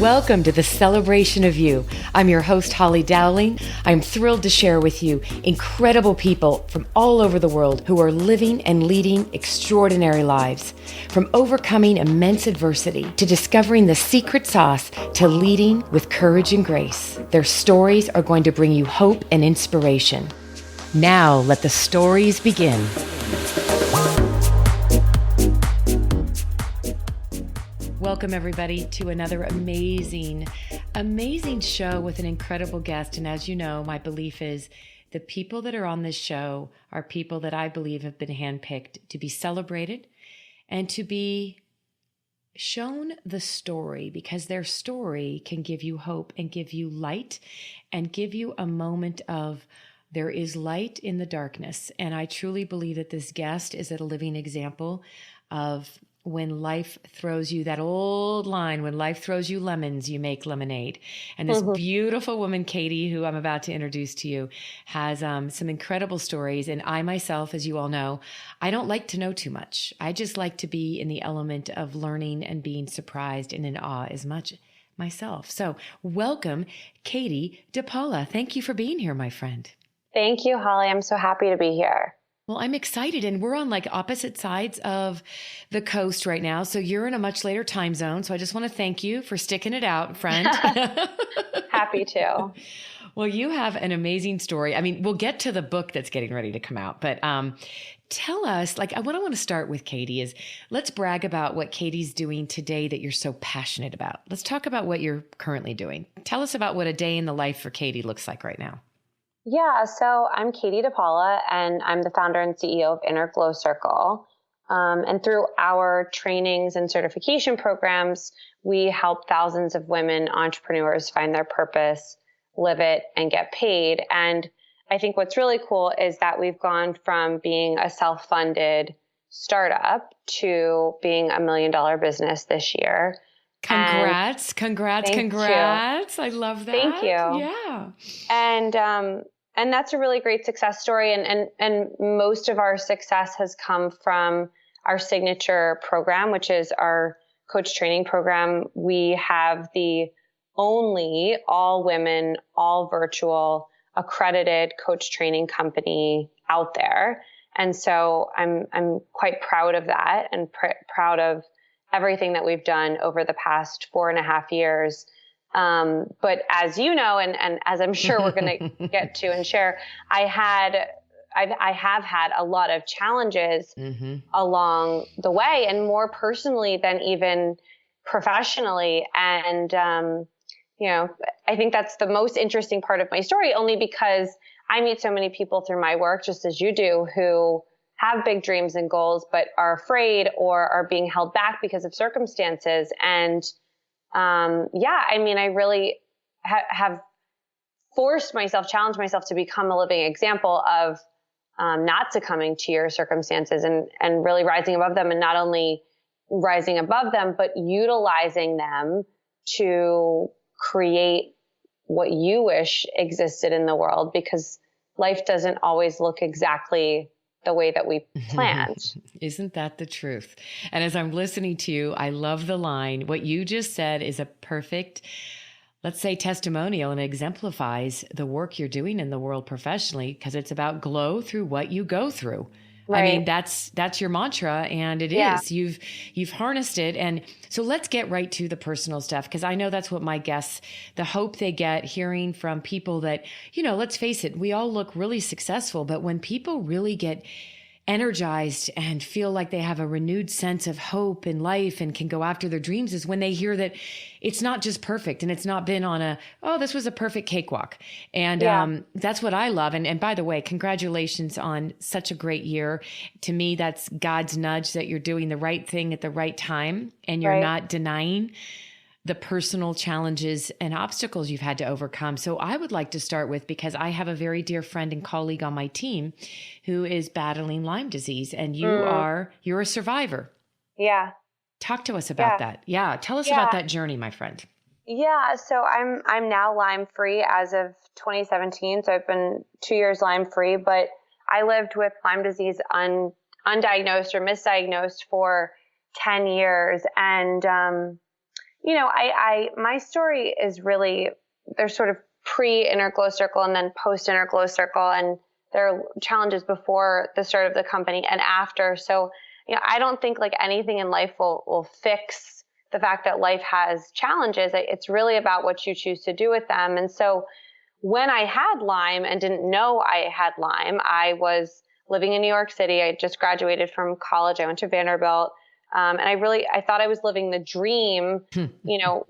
Welcome to the Celebration of You. I'm your host, Holly Dowling. I'm thrilled to share with you incredible people from all over the world who are living and leading extraordinary lives. From overcoming immense adversity to discovering the secret sauce to leading with courage and grace. Their stories are going to bring you hope and inspiration. Now let the stories begin. Welcome, everybody, to another amazing show with an incredible guest. And as you know, my belief is the people that are on this show are people that I believe have been handpicked to be celebrated and to be shown the story, because their story can give you hope and give you light and give you a moment of there is light in the darkness. And I truly believe that this guest is a living example of when life throws you that old line, when life throws you lemons, you make lemonade. And this beautiful woman, Katie, who I'm about to introduce to you, has some incredible stories. And I myself, as you all know, I don't like to know too much. I just like to be in the element of learning and being surprised and in awe as much myself. So welcome, Katie DePaola. Thank you for being here, my friend. Thank you, Holly. I'm so happy to be here. Well, I'm excited, and we're on like opposite sides of the coast right now. So you're in a much later time zone. So I just want to thank you for sticking it out, friend. Happy to. Well, you have an amazing story. I mean, we'll get to the book that's getting ready to come out, but tell us, like, what I want to start with, Katie, is let's brag about what Katie's doing today that you're so passionate about. Let's talk about what you're currently doing. Tell us about what a day in the life for Katie looks like right now. Yeah, so I'm Katie DePaola, and I'm the founder and CEO of Inner Glow Circle. And through our trainings and certification programs, we help thousands of women entrepreneurs find their purpose, live it, and get paid. And I think what's really cool is that we've gone from being a self-funded startup to being $1 million business this year. Congrats. You. I love that. Thank you. Yeah. And that's a really great success story. And most of our success has come from our signature program, which is our coach training program. We have the only all women, all virtual accredited coach training company out there. And so I'm quite proud of that and proud of everything that we've done over the past 4.5 years. But as you know, and as I'm sure we're going to get to and share, I have had a lot of challenges along the way, and more personally than even professionally. And, I think that's the most interesting part of my story, only because I meet so many people through my work, just as you do, who have big dreams and goals, but are afraid or are being held back because of circumstances. And I really have challenged myself to become a living example of not succumbing to your circumstances and really rising above them, and not only rising above them, but utilizing them to create what you wish existed in the world, because life doesn't always look exactly the way that we planned. Isn't that the truth? And as I'm listening to you, I love the line. What you just said is a perfect, let's say, testimonial, and exemplifies the work you're doing in the world professionally, because it's about glow through what you go through. Right. I mean, that's your mantra, and it is. You've harnessed it. And so let's get right to the personal stuff, because I know that's what my guests, the hope they get hearing from people that, let's face it, we all look really successful, but when people really get energized and feel like they have a renewed sense of hope in life and can go after their dreams, is when they hear that it's not just perfect, and it's not been on this was a perfect cakewalk. And that's what I love. And by the way, congratulations on such a great year. To me, that's God's nudge that you're doing the right thing at the right time, and you're not denying the personal challenges and obstacles you've had to overcome. So I would like to start with, because I have a very dear friend and colleague on my team who is battling Lyme disease, and you're a survivor. Yeah. Talk to us about that. Yeah. Tell us about that journey, my friend. Yeah. So I'm now Lyme free as of 2017. So I've been 2 years Lyme free, but I lived with Lyme disease undiagnosed or misdiagnosed for 10 years. And, My story is really, there's sort of pre-inner glow circle and then post-inner glow circle. And there are challenges before the start of the company and after. So, I don't think like anything in life will fix the fact that life has challenges. It's really about what you choose to do with them. And so when I had Lyme and didn't know I had Lyme, I was living in New York City. I just graduated from college. I went to Vanderbilt. And I thought I was living the dream,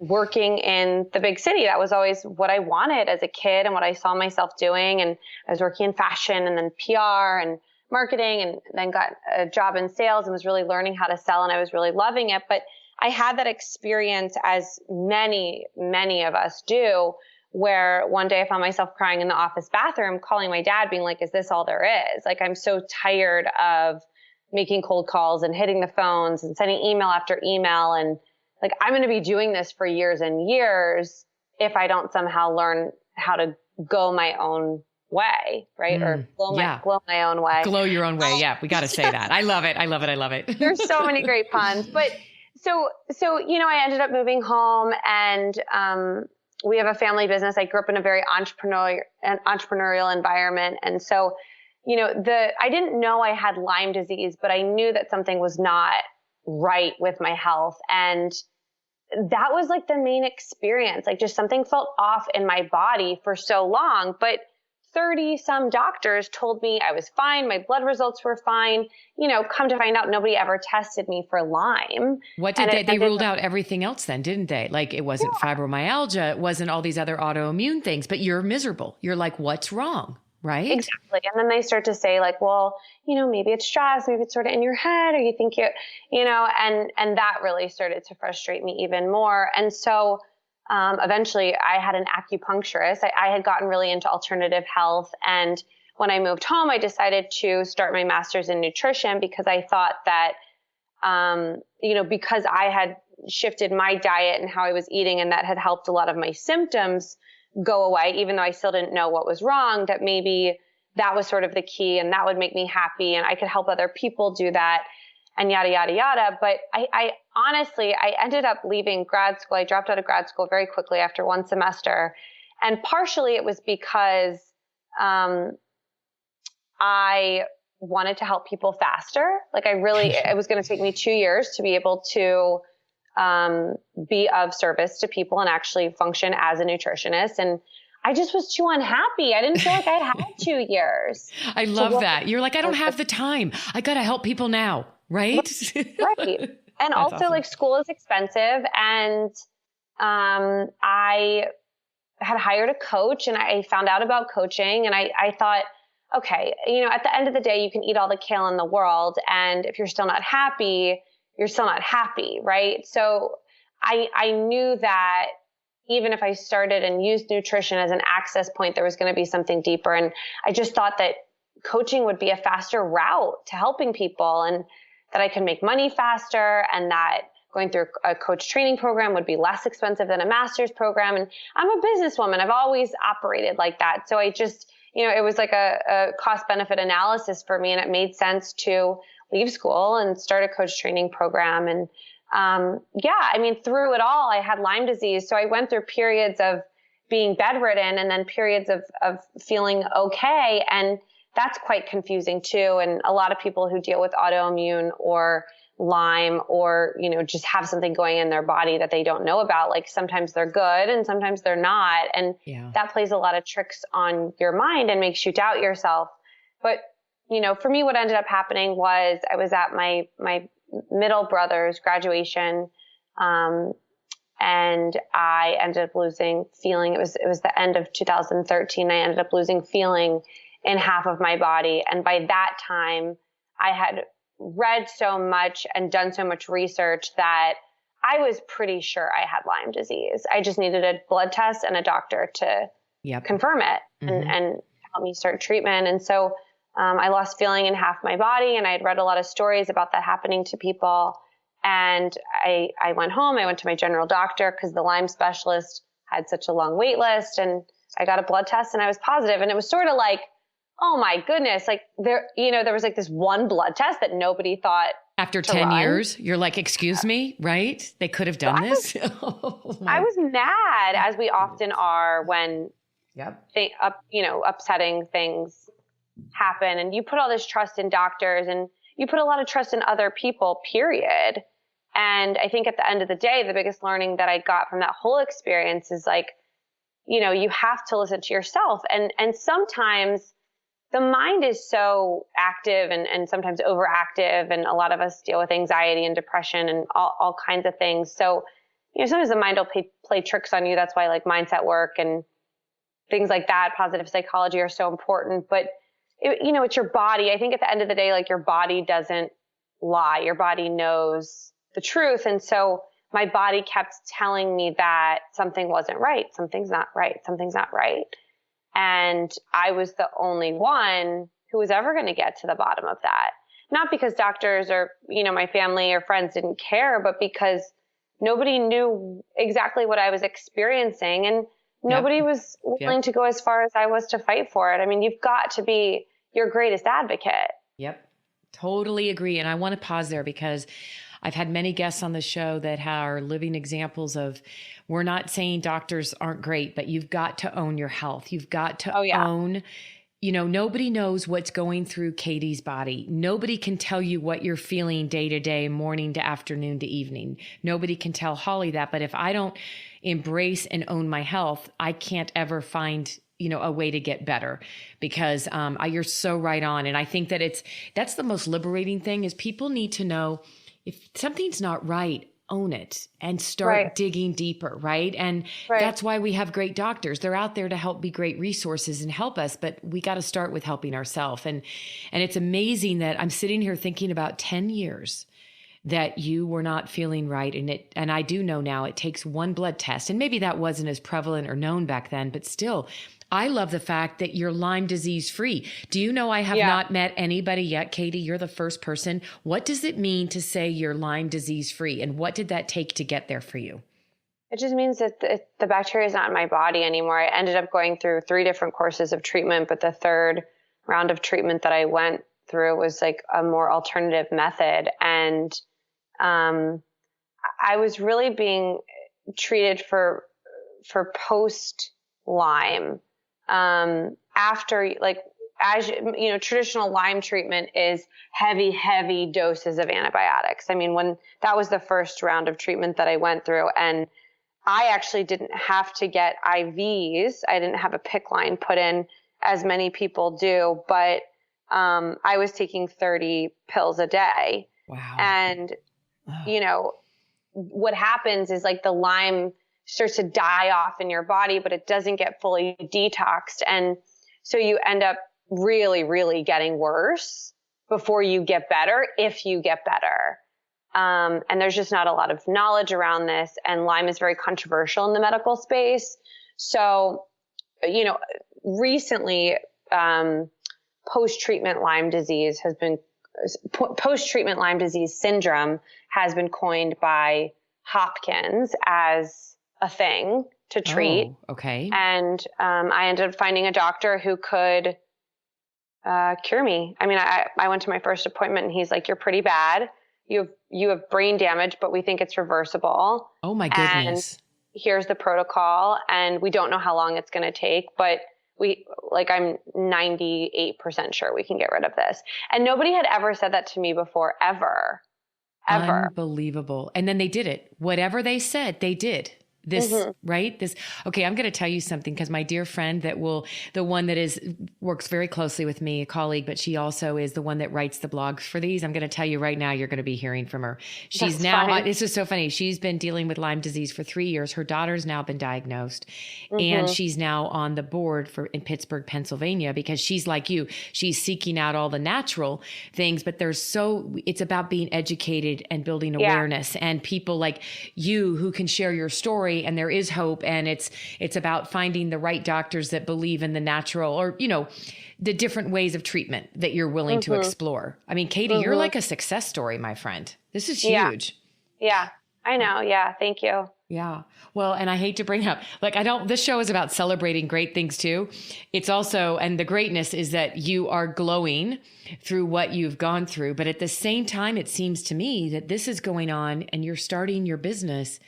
working in the big city. That was always what I wanted as a kid and what I saw myself doing. And I was working in fashion and then PR and marketing, and then got a job in sales and was really learning how to sell. And I was really loving it. But I had that experience, as many, many of us do, where one day I found myself crying in the office bathroom, calling my dad, being like, is this all there is? Like, I'm so tired of making cold calls and hitting the phones and sending email after email. And like, I'm going to be doing this for years and years if I don't somehow learn how to go my own way, right? Or glow my own way. Glow your own way. Yeah. We got to say that. I love it. I love it. I love it. There's so many great puns, but so, I ended up moving home, and, we have a family business. I grew up in a very entrepreneurial environment. And so, I didn't know I had Lyme disease, but I knew that something was not right with my health. And that was like the main experience. Like, just something felt off in my body for so long, but 30 some doctors told me I was fine. My blood results were fine. Come to find out, nobody ever tested me for Lyme. What did they ruled out everything else then, didn't they? Like, it wasn't fibromyalgia. It wasn't all these other autoimmune things, but you're miserable. You're like, what's wrong? Right? Exactly. And then they start to say like, well, maybe it's stress, maybe it's sort of in your head, or you think and that really started to frustrate me even more. And so, eventually I had an acupuncturist. I had gotten really into alternative health. And when I moved home, I decided to start my master's in nutrition, because I thought that, because I had shifted my diet and how I was eating, and that had helped a lot of my symptoms go away, even though I still didn't know what was wrong, that maybe that was sort of the key and that would make me happy and I could help other people do that, and yada, yada, yada. But I honestly ended up leaving grad school. I dropped out of grad school very quickly after one semester. And partially it was because I wanted to help people faster. Like, it was going to take me 2 years to be able to be of service to people and actually function as a nutritionist. And I just was too unhappy. I didn't feel like I'd had 2 years. I love that. You're like, I don't have the time. I got to help people now. Right. Right. And also awesome. Like, school is expensive. And, I had hired a coach, and I found out about coaching, and I thought, okay, at the end of the day, you can eat all the kale in the world, and if you're still not happy, you're still not happy. Right. So I knew that even if I started and used nutrition as an access point, there was going to be something deeper. And I just thought that coaching would be a faster route to helping people, and that I could make money faster, and that going through a coach training program would be less expensive than a master's program. And I'm a businesswoman. I've always operated like that. So I just, it was like a cost benefit analysis for me, and it made sense to leave school and start a coach training program. And through it all, I had Lyme disease. So I went through periods of being bedridden and then periods of feeling okay. And that's quite confusing too. And a lot of people who deal with autoimmune or Lyme, or, just have something going in their body that they don't know about, like, sometimes they're good and sometimes they're not. And that plays a lot of tricks on your mind and makes you doubt yourself. But, for me, what ended up happening was I was at my middle brother's graduation, and I ended up losing feeling. It was the end of 2013. I ended up losing feeling in half of my body. And by that time, I had read so much and done so much research that I was pretty sure I had Lyme disease. I just needed a blood test and a doctor to confirm it and help me start treatment. And so I lost feeling in half my body, and I had read a lot of stories about that happening to people. And I went home. I went to my general doctor because the Lyme specialist had such a long wait list, and I got a blood test and I was positive. And it was sort of like, oh my goodness, like there was like this one blood test that nobody thought After to 10 run. years, you're like, excuse me, right? They could have done this. I was mad, as we often are when upsetting things happen. And you put all this trust in doctors and you put a lot of trust in other people, period. And I think at the end of the day, the biggest learning that I got from that whole experience is like, you have to listen to yourself. And sometimes the mind is so active and sometimes overactive. And a lot of us deal with anxiety and depression and all kinds of things. So, sometimes the mind will play tricks on you. That's why like mindset work and things like that, positive psychology are so important. But, it's your body. I think at the end of the day, like your body doesn't lie. Your body knows the truth. And so my body kept telling me that something wasn't right. Something's not right. Something's not right. And I was the only one who was ever going to get to the bottom of that. Not because doctors or, my family or friends didn't care, but because nobody knew exactly what I was experiencing. And nobody was willing to go as far as I was to fight for it. I mean, you've got to be your greatest advocate. Yep. Totally agree. And I want to pause there because I've had many guests on the show that are living examples of, we're not saying doctors aren't great, but you've got to own your health. You've got to own, nobody knows what's going through Katie's body. Nobody can tell you what you're feeling day to day, morning to afternoon to evening. Nobody can tell Holly that. But if I don't embrace and own my health, I can't ever find a way to get better because you're so right on. And I think that that's the most liberating thing is people need to know if something's not right, own it and start digging deeper. Right. And that's why we have great doctors. They're out there to help be great resources and help us, but we got to start with helping ourselves. And it's amazing that I'm sitting here thinking about 10 years that you were not feeling right. And I do know now it takes one blood test, and maybe that wasn't as prevalent or known back then, but still, I love the fact that you're Lyme disease free. Do you know I have not met anybody yet, Katie? You're the first person. What does it mean to say you're Lyme disease free? And what did that take to get there for you? It just means that the bacteria is not in my body anymore. I ended up going through 3 different courses of treatment, but the third round of treatment that I went through was like a more alternative method. And I was really being treated for post Lyme. After traditional Lyme treatment is heavy doses of antibiotics. I mean, when that was the first round of treatment that I went through, and I actually didn't have to get IVs. I didn't have a PICC line put in as many people do, but, I was taking 30 pills a day. Wow. And, what happens is like the Lyme starts to die off in your body, but it doesn't get fully detoxed. And so you end up really, really getting worse before you get better, if you get better. And there's just not a lot of knowledge around this. And Lyme is very controversial in the medical space. So, recently, post-treatment Lyme disease syndrome has been coined by Hopkins as a thing to treat. Oh, okay. And I ended up finding a doctor who could cure me. I mean, I went to my first appointment and he's like, "You're pretty bad. You have brain damage, but we think it's reversible." Oh my goodness. And here's the protocol. And we don't know how long it's going to take, but I'm 98% sure we can get rid of this. And nobody had ever said that to me before, ever. Unbelievable. And then they did it. Whatever they said, they did. This, right? Okay, I'm going to tell you something because my dear friend the one that works very closely with me, a colleague, but she also is the one that writes the blogs for these. I'm going to tell you right now, you're going to be hearing from her. This is so funny. She's been dealing with Lyme disease for 3 years. Her daughter's now been diagnosed and she's now on the board in Pittsburgh, Pennsylvania, because she's like you. She's seeking out all the natural things, but it's about being educated and building awareness and people like you who can share your story. And there is hope. And it's about finding the right doctors that believe in the natural or, the different ways of treatment that you're willing to explore. I mean, Katie, you're like a success story, my friend. This is huge. Yeah. I know. Yeah. Thank you. Yeah. Well, and I hate to bring up, like, this show is about celebrating great things too. It's also, and the greatness is that you are glowing through what you've gone through. But at the same time, it seems to me that this is going on and you're starting your business.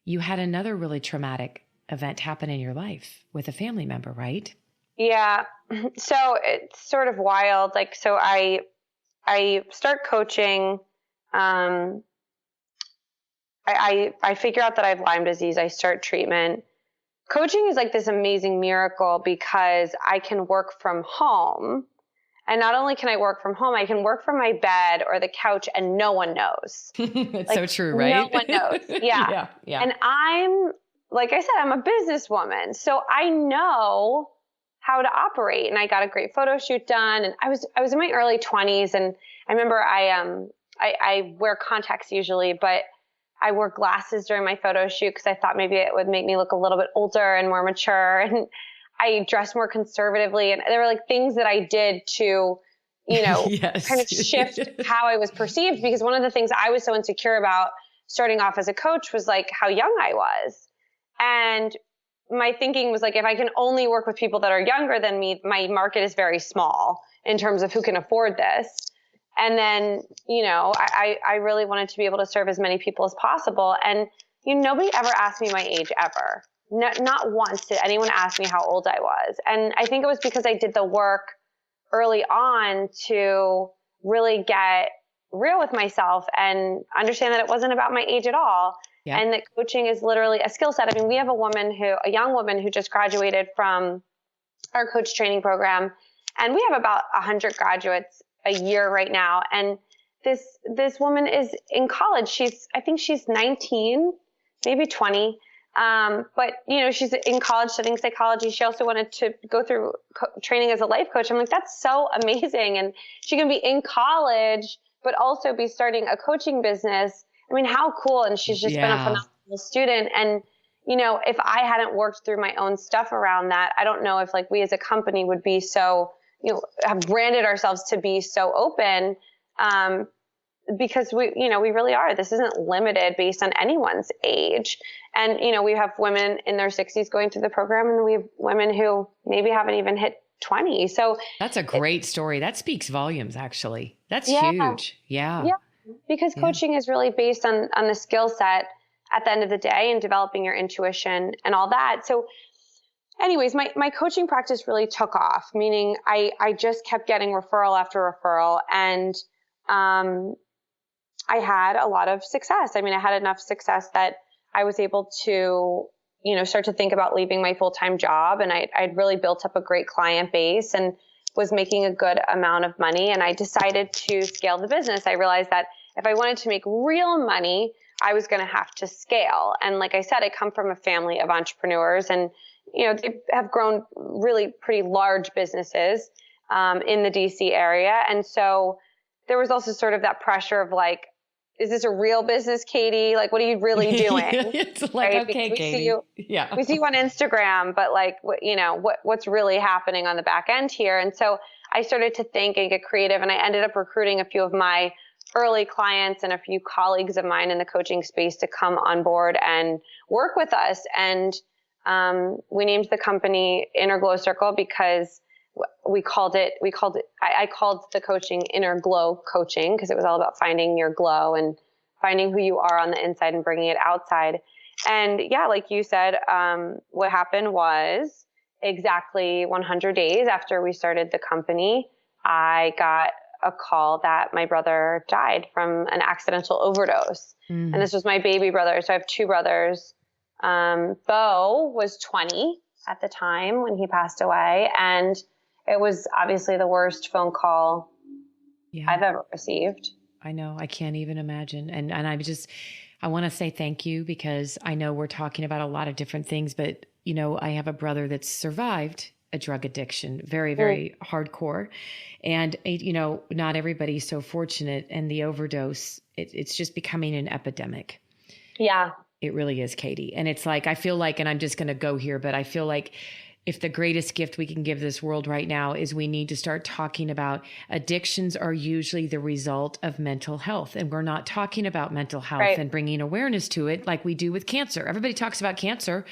You had another really traumatic event happen in your life with a family member, right? Yeah. So it's sort of wild. Like, so I start coaching. Um, I figure out that I have Lyme disease. I start treatment. Coaching is like this amazing miracle because I can work from home. And not only can I work from home, I can work from my bed or the couch and no one knows. It's Like, so true, no right? one knows. Yeah. Yeah. Yeah. And like I said, I'm a businesswoman. So I know how to operate. And I got a great photo shoot done. And I was in my early 20s. And I remember I wear contacts usually, but I wore glasses during my photo shoot because I thought maybe it would make me look a little bit older and more mature. And I dressed more conservatively. And there were like things that I did to, Yes. kind of shift how I was perceived. Because one of the things I was so insecure about starting off as a coach was like how young I was. And my thinking was like, if I can only work with people that are younger than me, my market is very small in terms of who can afford this. And then, I really wanted to be able to serve as many people as possible. And nobody ever asked me my age ever. Not once did anyone ask me how old I was. And I think it was because I did the work early on to really get real with myself and understand that it wasn't about my age at all. Yep. And that coaching is literally a skill set. I mean, we have a young woman who just graduated from our coach training program, and we have about 100 graduates a year right now. And this woman is in college. I think she's 19, maybe 20. But she's in college studying psychology. She also wanted to go through training as a life coach. I'm like, that's so amazing. And she can be in college, but also be starting a coaching business. I mean, how cool. And she's just been a phenomenal student. And, if I hadn't worked through my own stuff around that, I don't know if like we as a company would be so, have branded ourselves to be so open. Because we really are. This isn't limited based on anyone's age. And, we have women in their 60s going through the program, and we have women who maybe haven't even hit 20. So that's a great story. That speaks volumes, actually. That's huge. Yeah. Yeah. Because coaching is really based on the skill set at the end of the day and developing your intuition and all that. So anyways, my coaching practice really took off, meaning I just kept getting referral after referral. And, I had a lot of success. I mean, I had enough success that I was able to, start to think about leaving my full-time job. And I'd really built up a great client base and was making a good amount of money. And I decided to scale the business. I realized that if I wanted to make real money, I was going to have to scale. And like I said, I come from a family of entrepreneurs, and, they have grown really pretty large businesses, in the DC area. And so there was also sort of that pressure of like, is this a real business, Katie? Like, what are you really doing? It's like, right? Okay, Katie. We see you on Instagram, but like, what's really happening on the back end here? And so I started to think and get creative, and I ended up recruiting a few of my early clients and a few colleagues of mine in the coaching space to come on board and work with us. And we named the company Inner Glow Circle because I called the coaching Inner Glow Coaching, because it was all about finding your glow and finding who you are on the inside and bringing it outside. And yeah, like you said, what happened was exactly 100 days after we started the company, I got a call that my brother died from an accidental overdose. And this was my baby brother. So I have two brothers. Bo was 20 at the time when he passed away. And it was obviously the worst phone call I've ever received. I know. I can't even imagine. And I want to say thank you, because I know we're talking about a lot of different things, but I have a brother that's survived a drug addiction, very, very hardcore. And, not everybody's so fortunate. And the overdose, it's just becoming an epidemic. Yeah. It really is, Katie. And it's like, I feel like, and I'm just going to go here, but I feel like if the greatest gift we can give this world right now is we need to start talking about addictions are usually the result of mental health. And we're not talking about mental health Right. and bringing awareness to it like we do with cancer. Everybody talks about cancer,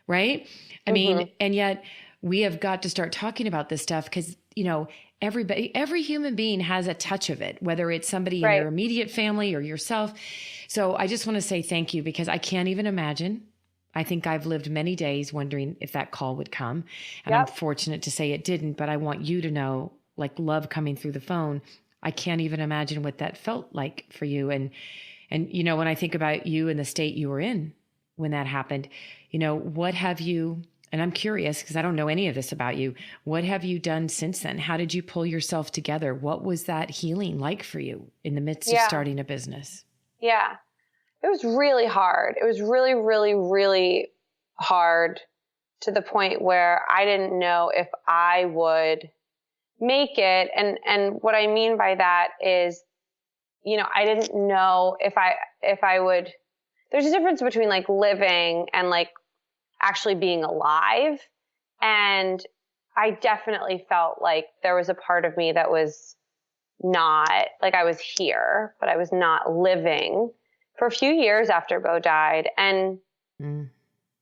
right? I mean, and yet we have got to start talking about this stuff because, you know, every human being has a touch of it, whether it's somebody in your immediate family or yourself. So I just want to say thank you because I can't even imagine. I think I've lived many days wondering if that call would come. And I'm fortunate to say it didn't, but I want you to know, like love coming through the phone, I can't even imagine what that felt like for you. And, you know, when I think about you and the state you were in when that happened, you know, what have you, and I'm curious because I don't know any of this about you, what have you done since then? How did you pull yourself together? What was that healing like for you in the midst of starting a business? Yeah. It was really hard. It was really, really, really hard to the point where I didn't know if I would make it. And what I mean by that is, you know, I didn't know if I would, there's a difference between like living and like actually being alive. And I definitely felt like there was a part of me that was not, like I was here, but I was not living for a few years after Bo died. And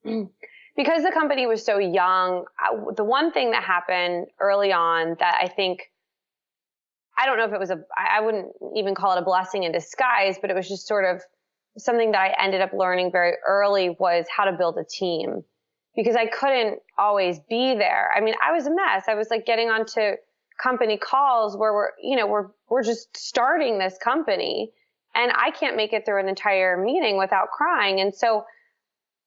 because the company was so young, the one thing that happened early on that I think, I don't know if it was I wouldn't even call it a blessing in disguise, but it was just sort of something that I ended up learning very early was how to build a team because I couldn't always be there. I mean, I was a mess. I was like getting onto company calls where we're just starting this company. And I can't make it through an entire meeting without crying. And so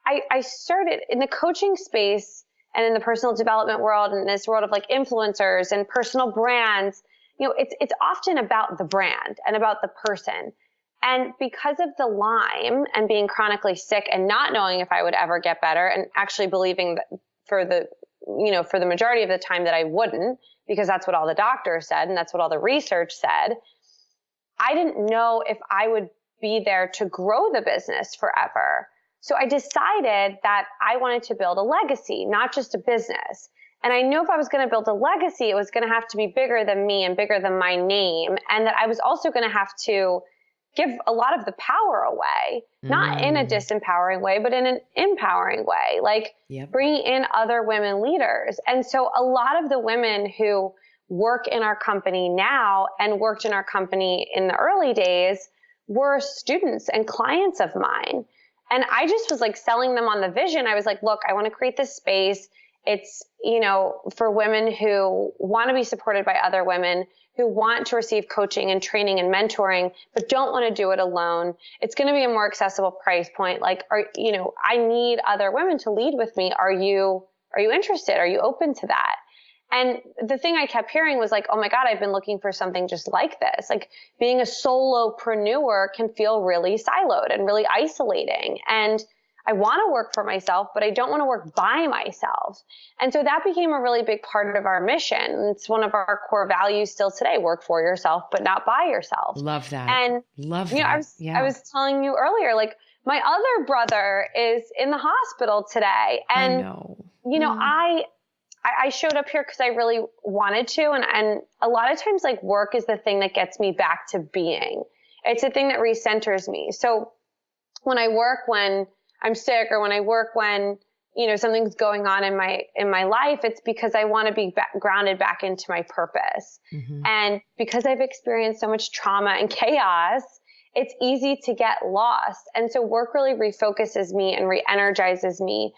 I started in the coaching space and in the personal development world and this world of like influencers and personal brands. You know, it's often about the brand and about the person. And because of the Lyme and being chronically sick and not knowing if I would ever get better and actually believing that for the majority of the time that I wouldn't, because that's what all the doctors said and that's what all the research said, I didn't know if I would be there to grow the business forever. So I decided that I wanted to build a legacy, not just a business. And I knew if I was going to build a legacy, it was going to have to be bigger than me and bigger than my name. And that I was also going to have to give a lot of the power away, not in a disempowering way, but in an empowering way, like bringing in other women leaders. And so a lot of the women who work in our company now and worked in our company in the early days were students and clients of mine. And I just was like selling them on the vision. I was like, look, I want to create this space. It's, you know, for women who want to be supported by other women, who want to receive coaching and training and mentoring, but don't want to do it alone. It's going to be a more accessible price point. Like, I need other women to lead with me. Are you interested? Are you open to that? And the thing I kept hearing was like, oh my God, I've been looking for something just like this. Like being a solopreneur can feel really siloed and really isolating. And I want to work for myself, but I don't want to work by myself. And so that became a really big part of our mission. It's one of our core values still today, work for yourself, but not by yourself. Love that. And love that. I was telling you earlier, like my other brother is in the hospital today. And, I know. I showed up here because I really wanted to. And a lot of times like work is the thing that gets me back to being. It's the thing that recenters me. So when I work, when I'm sick or when I work, when, something's going on in my life, it's because I want to be grounded back into my purpose. Mm-hmm. And because I've experienced so much trauma and chaos, it's easy to get lost. And so work really refocuses me and re-energizes me.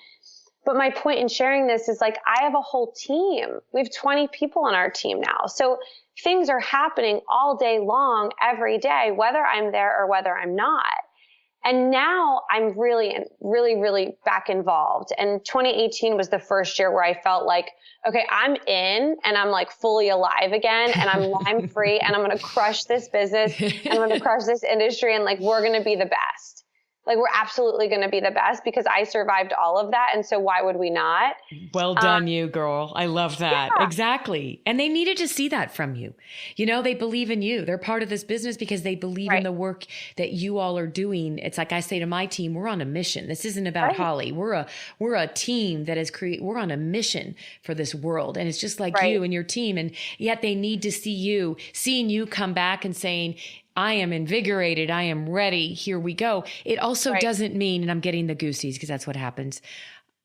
But my point in sharing this is like, I have a whole team. We have 20 people on our team now. So things are happening all day long, every day, whether I'm there or whether I'm not. And now I'm really, really, really back involved. And 2018 was the first year where I felt like, okay, I'm in and I'm like fully alive again and I'm Lyme free and I'm going to crush this business and I'm going to crush this industry and like, we're going to be the best. Like we're absolutely going to be the best because I survived all of that. And so why would we not? Well done, you girl. I love that. Yeah, Exactly. And they needed to see that from you. You know, they believe in you. They're part of this business because they believe in right, the work that you all are doing. It's like I say to my team, we're on a mission. This isn't about right, Holly. We're a team that is we're on a mission for this world. And it's just like right, you and your team. And yet they need to see you, seeing you come back and saying, I am invigorated. I am ready. Here we go. It also right. doesn't mean, and I'm getting the goosies because that's what happens.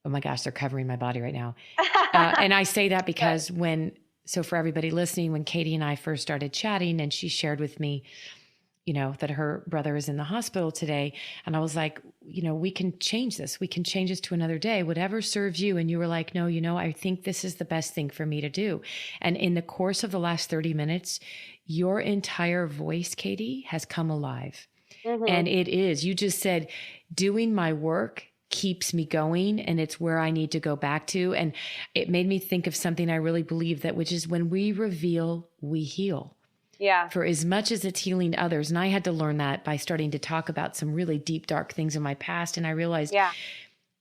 Oh my gosh, they're covering my body right now. And I say that because so for everybody listening, when Katie and I first started chatting and she shared with me, you know, that her brother is in the hospital today. And I was like, you know, we can change this. We can change this to another day, whatever serves you. And you were like, no, you know, I think this is the best thing for me to do. And in the course of the last 30 minutes, your entire voice, Katie, has come alive. And it is, you just said, doing my work keeps me going and it's where I need to go back to. And it made me think of something I really believe that, which is when we reveal, we heal. Yeah. For as much as it's healing others. And I had to learn that by starting to talk about some really deep, dark things in my past. And I realized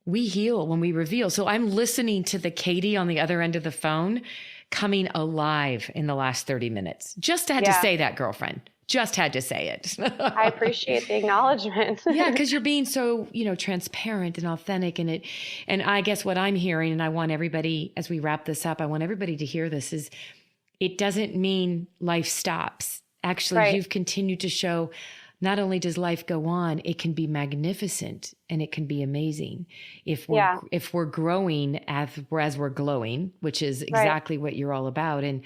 we heal when we reveal. So I'm listening to the Katie on the other end of the phone coming alive in the last 30 minutes. Just had to say that, girlfriend. Just had to say it. I appreciate the acknowledgement. Yeah, because you're being so, you know, transparent and authentic. And I guess what I'm hearing, and I want everybody, as we wrap this up, I want everybody to hear this, is it doesn't mean life stops. Actually, you've continued to show not only does life go on, it can be magnificent and it can be amazing if we're growing as we're glowing, which is exactly what you're all about. And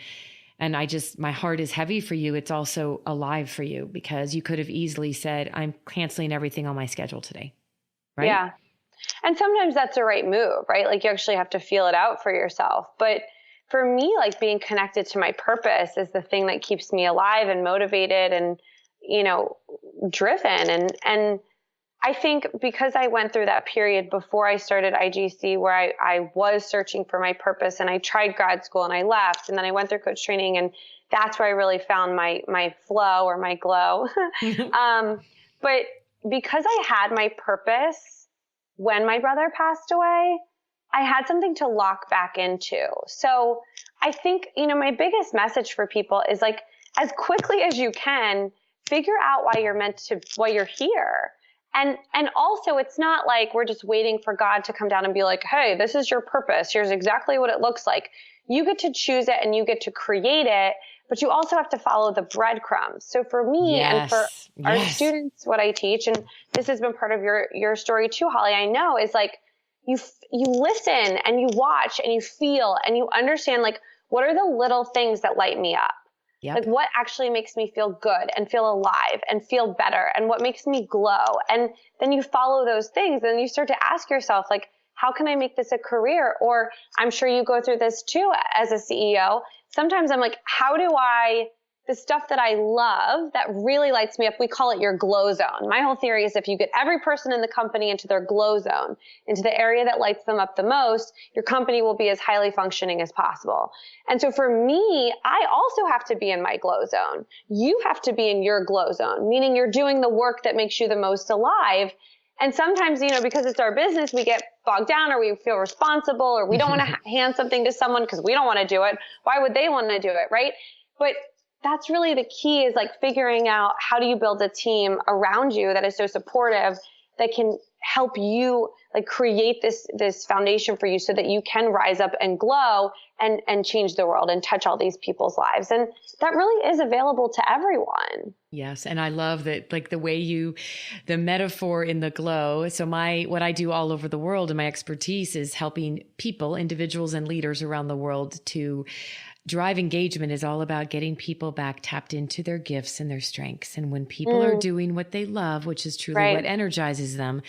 my heart is heavy for you. It's also alive for you because you could have easily said, I'm canceling everything on my schedule today. Right? Yeah. And sometimes that's the right move, right? Like you actually have to feel it out for yourself. But for me, like being connected to my purpose is the thing that keeps me alive and motivated and, you know, driven. And I think because I went through that period before I started IGC where I was searching for my purpose and I tried grad school and I left and then I went through coach training and that's where I really found my flow or my glow. But because I had my purpose when my brother passed away, I had something to lock back into. So I think, you know, my biggest message for people is like, as quickly as you can, figure out why you're here. And also it's not like we're just waiting for God to come down and be like, hey, this is your purpose. Here's exactly what it looks like. You get to choose it and you get to create it, but you also have to follow the breadcrumbs. So for me and for our students, what I teach, and this has been part of your story too, Holly, I know is like, you listen and you watch and you feel and you understand like, what are the little things that light me up? Yep. Like what actually makes me feel good and feel alive and feel better and what makes me glow. And then you follow those things and you start to ask yourself, like, how can I make this a career? Or I'm sure you go through this too as a CEO. Sometimes I'm like, how do the stuff that I love that really lights me up, we call it your glow zone. My whole theory is if you get every person in the company into their glow zone, into the area that lights them up the most, your company will be as highly functioning as possible. And so for me, I also have to be in my glow zone. You have to be in your glow zone, meaning you're doing the work that makes you the most alive. And sometimes, you know, because it's our business, we get bogged down or we feel responsible or we don't want to hand something to someone because we don't want to do it. Why would they want to do it, right? But that's really the key is like figuring out how do you build a team around you that is so supportive that can help you like create this foundation for you so that you can rise up and glow and change the world and touch all these people's lives. And that really is available to everyone. Yes. And I love that, like the way the metaphor in the glow. So what I do all over the world and my expertise is helping people, individuals and leaders around the world to drive engagement is all about getting people back tapped into their gifts and their strengths. And when people are doing what they love, which is truly what energizes them,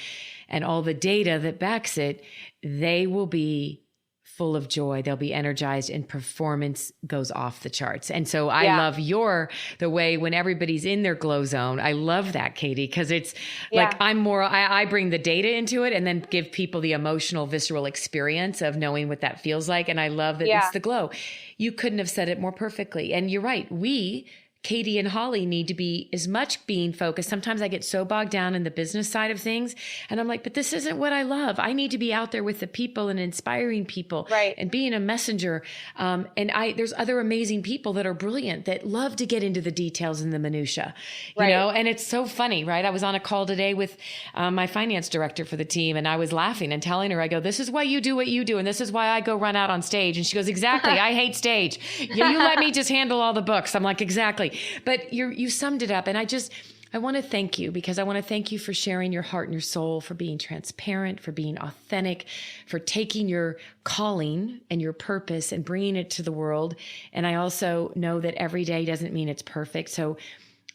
and all the data that backs it, they will be full of joy. They'll be energized and performance goes off the charts. And so I love the way when everybody's in their glow zone, I love that, Katie, because it's like I bring the data into it and then give people the emotional, visceral experience of knowing what that feels like. And I love that it's the glow. You couldn't have said it more perfectly. And you're right. We Katie and Holly need to be as much being focused. Sometimes I get so bogged down in the business side of things, and I'm like, but this isn't what I love. I need to be out there with the people and inspiring people, right, and being a messenger. There's other amazing people that are brilliant that love to get into the details and the minutia, you know. And it's so funny, right? I was on a call today with my finance director for the team, and I was laughing and telling her, I go, "This is why you do what you do, and this is why I go run out on stage." And she goes, "Exactly. I hate stage. You let me just handle all the books." I'm like, "Exactly." But you summed it up. And I want to thank you, because I want to thank you for sharing your heart and your soul, for being transparent, for being authentic, for taking your calling and your purpose and bringing it to the world. And I also know that every day doesn't mean it's perfect. So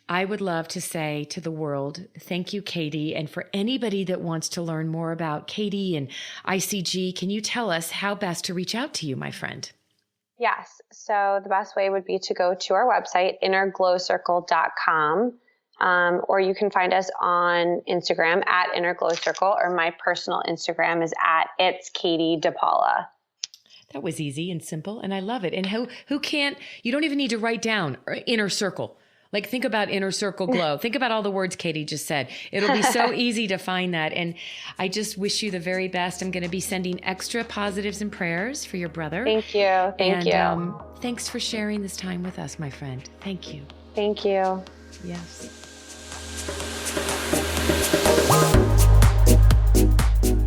I would love to say to the world, thank you, Katie. And for anybody that wants to learn more about Katie and ICG, can you tell us how best to reach out to you, my friend? Yes. So the best way would be to go to our website, innerglowcircle.com, or you can find us on Instagram at innerglowcircle, or my personal Instagram is at it's Katie DePaola. That was easy and simple, and I love it. And who can't, you don't even need to write down inner circle. Like, think about inner circle glow. Think about all the words Katie just said. It'll be so easy to find that. And I just wish you the very best. I'm going to be sending extra positives and prayers for your brother. Thank you. Thank you. Thanks for sharing this time with us, my friend. Thank you. Thank you. Yes.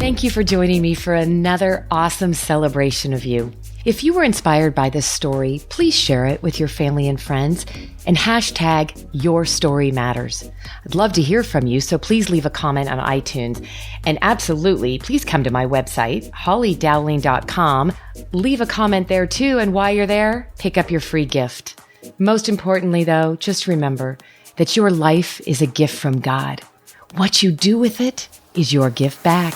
Thank you for joining me for another awesome celebration of you. If you were inspired by this story, please share it with your family and friends and hashtag Your Story Matters. I'd love to hear from you, so please leave a comment on iTunes. And absolutely, please come to my website, hollydowling.com. Leave a comment there too, and while you're there, pick up your free gift. Most importantly, though, just remember that your life is a gift from God. What you do with it is your gift back.